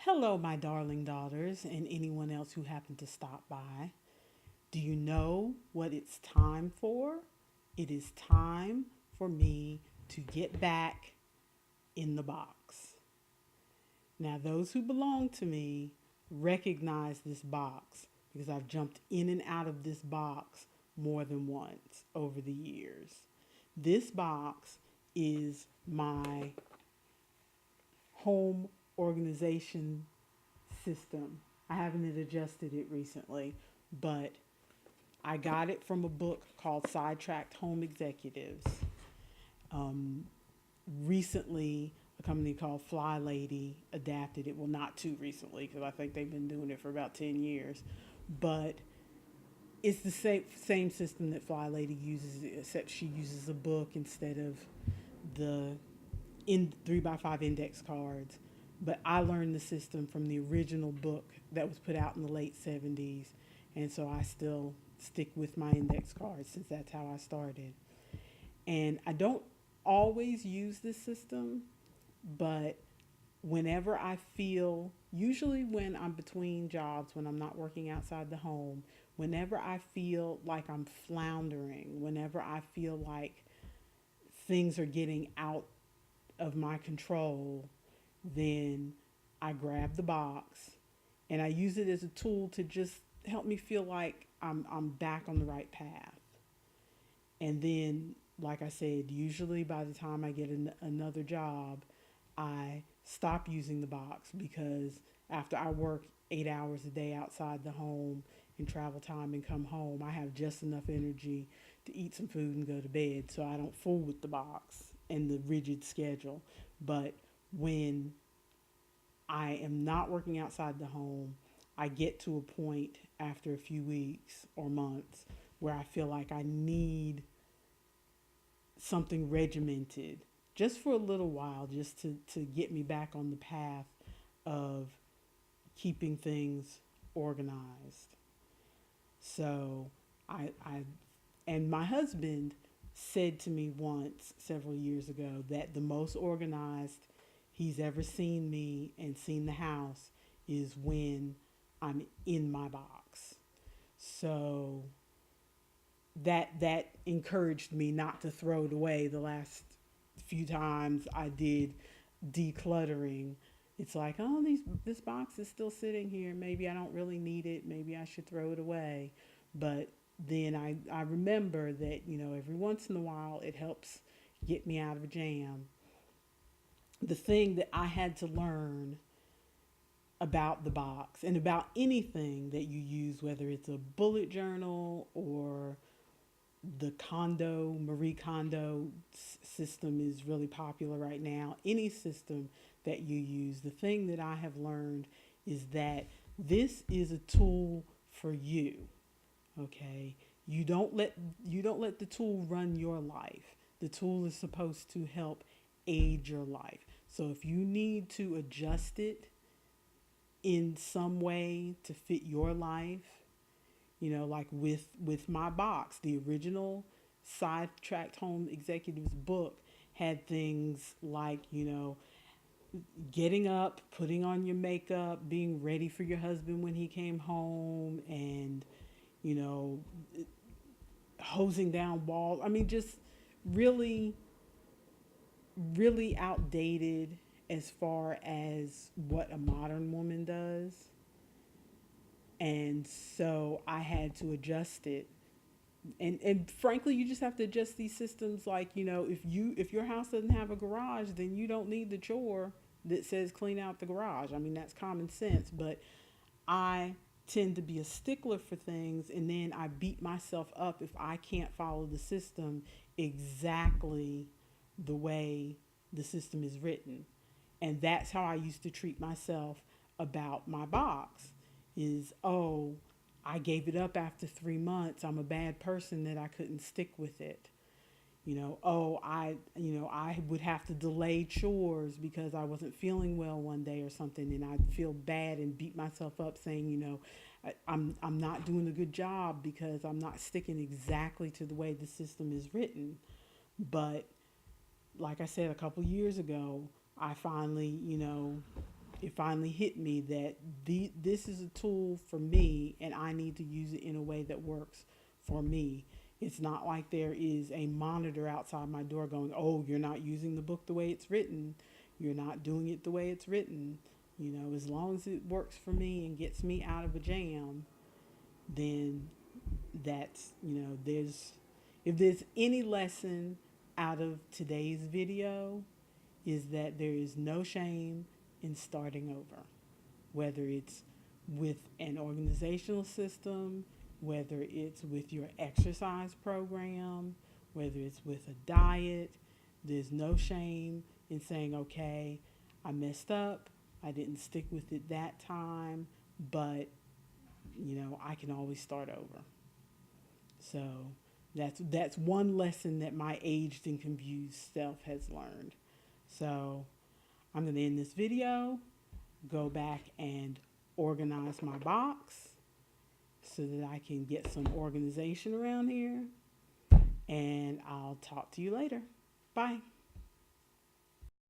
Hello, my darling daughters, and anyone else who happened to stop by. Do you know what it's time for? It is time for me to get back in the box. Now, those who belong to me recognize this box because I've jumped in and out of this box more than once over the years. This box is my home organization system. I haven't adjusted it recently, but I got it from a book called Sidetracked Home Executives. Um, Recently, a company called Fly Lady adapted it. Well, not too recently, because I think they've been doing it for about 10 years. But it's the same system that Fly Lady uses, except she uses a book instead of the in 3x5 index cards. But I learned the system from the original book that was put out in the late 70s. And so I still stick with my index cards since that's how I started. And I don't always use this system, but whenever I feel, usually when I'm between jobs, when I'm not working outside the home, whenever I feel like I'm floundering, whenever I feel like things are getting out of my control, then I grab the box and I use it as a tool to just help me feel like I'm back on the right path. And then, like I said, usually by the time I get another job, I stop using the box because after I work 8 hours a day outside the home and travel time and come home, I have just enough energy to eat some food and go to bed. So I don't fool with the box and the rigid schedule. But when I am not working outside the home, I get to a point after a few weeks or months where I feel like I need something regimented just for a little while, just to get me back on the path of keeping things organized. So I and my husband said to me once several years ago that the most organized he's ever seen me and seen the house is when I'm in my box. So that encouraged me not to throw it away the last few times I did decluttering. It's like, oh, this box is still sitting here. Maybe I don't really need it. Maybe I should throw it away. But then I remember that, every once in a while it helps get me out of a jam. The thing that I had to learn about the box and about anything that you use, whether it's a bullet journal or the Marie Kondo system is really popular right now. Any system that you use, the thing that I have learned is that this is a tool for you. Okay, you don't let the tool run your life. The tool is supposed to help aid your life. So if you need to adjust it in some way to fit your life, like with my box, the original Sidetracked Home Executives book had things like, getting up, putting on your makeup, being ready for your husband when he came home, and you know hosing down walls. I mean, just really, really outdated as far as what a modern woman does. And so I had to adjust it. And frankly, you just have to adjust these systems. Like, if your house doesn't have a garage, then you don't need the chore that says clean out the garage. I mean, that's common sense. But I tend to be a stickler for things, and then I beat myself up if I can't follow the system exactly the way the system is written. And that's how I used to treat myself about my box is, oh, I gave it up after 3 months. I'm a bad person that I couldn't stick with it. Oh, I would have to delay chores because I wasn't feeling well one day or something, and I'd feel bad and beat myself up saying, I'm not doing a good job because I'm not sticking exactly to the way the system is written. But like I said a couple years ago, I finally, it finally hit me that this is a tool for me and I need to use it in a way that works for me. It's not like there is a monitor outside my door going, oh, you're not using the book the way it's written. You're not doing it the way it's written. You know, as long as it works for me and gets me out of a jam, then that's, you know, if there's any lesson out of today's video, is that there is no shame in starting over, whether it's with an organizational system, whether it's with your exercise program, whether it's with a diet. There's no shame in saying, okay, I messed up, I didn't stick with it that time, but you know, I can always start over. So that's one lesson that my aged and confused self has learned. So I'm going to end this video, go back and organize my box so that I can get some organization around here, and I'll talk to you later. Bye.